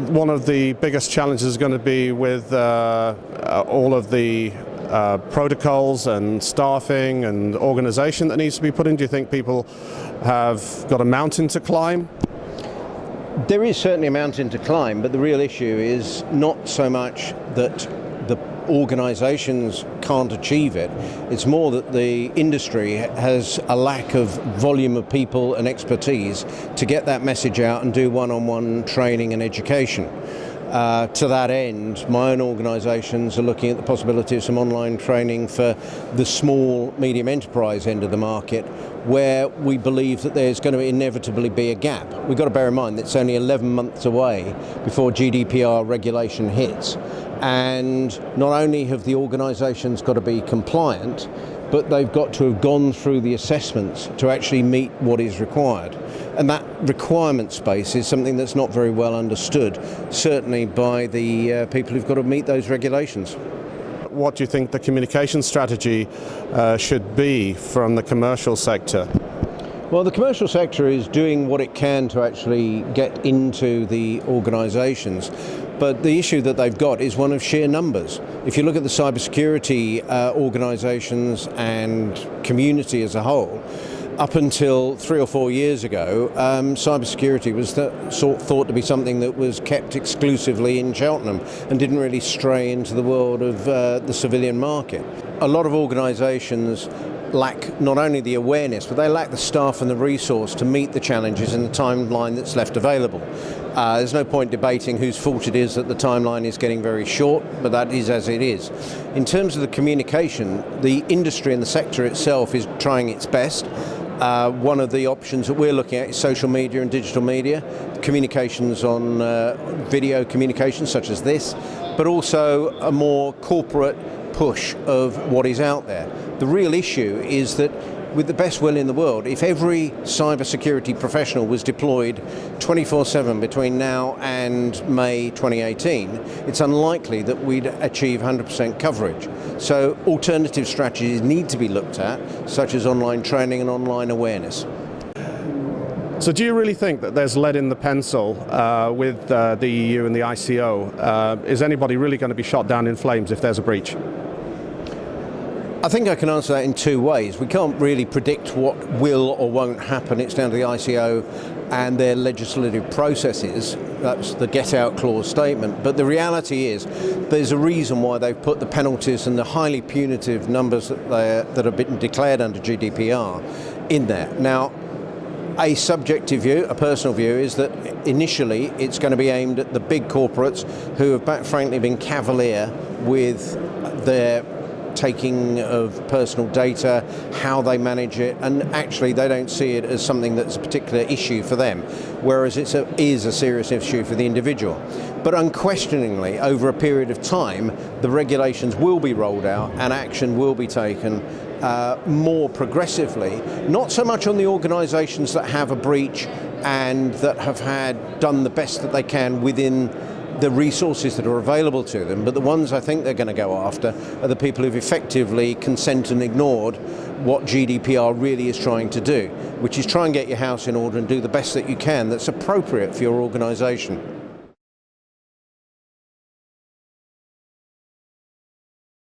one of the biggest challenges is going to be with all of the protocols and staffing and organization that needs to be put in? Do you think people have got a mountain to climb? There is certainly a mountain to climb, but the real issue is not so much that the organisations can't achieve it. It's more that the industry has a lack of volume of people and expertise to get that message out and do one-on-one training and education. To that end, my own organisations are looking at the possibility of some online training for the small, medium enterprise end of the market, where we believe that there's going to inevitably be a gap. We've got to bear in mind that it's only 11 months away before GDPR regulation hits. And not only have the organisations got to be compliant, but they've got to have gone through the assessments to actually meet what is required. And that requirement space is something that's not very well understood, certainly by the people who've got to meet those regulations. What do you think the communication strategy should be from the commercial sector? Well, the commercial sector is doing what it can to actually get into the organisations, but the issue that they've got is one of sheer numbers. If you look at the cybersecurity organisations and community as a whole, up until 3 or 4 years ago, cybersecurity was thought to be something that was kept exclusively in Cheltenham and didn't really stray into the world of the civilian market. A lot of organisations lack not only the awareness, but they lack the staff and the resource to meet the challenges in the timeline that's left available. There's no point debating whose fault it is that the timeline is getting very short, but that is as it is. In terms of the communication, the industry and the sector itself is trying its best. One of the options that we're looking at is social media and digital media, communications on video communications such as this, but also a more corporate push of what is out there. The real issue is that with the best will in the world, if every cybersecurity professional was deployed 24/7 between now and May 2018, it's unlikely that we'd achieve 100% coverage. So alternative strategies need to be looked at, such as online training and online awareness. So do you really think that there's lead in the pencil with the EU and the ICO? Is anybody really going to be shot down in flames if there's a breach? I think I can answer that in two ways. We can't really predict what will or won't happen. It's down to the ICO and their legislative processes. That's the get-out clause statement. But the reality is there's a reason why they've put the penalties and the highly punitive numbers that have been declared under GDPR in there. Now, a subjective view, a personal view, is that initially it's going to be aimed at the big corporates who have frankly been cavalier with their taking of personal data, how they manage it, and actually they don't see it as something that's a particular issue for them, whereas it is a serious issue for the individual. But unquestioningly, over a period of time, the regulations will be rolled out and action will be taken more progressively, not so much on the organisations that have a breach and that have done the best that they can within the resources that are available to them, but the ones I think they're going to go after are the people who've effectively consented and ignored what GDPR really is trying to do, which is try and get your house in order and do the best that you can that's appropriate for your organisation.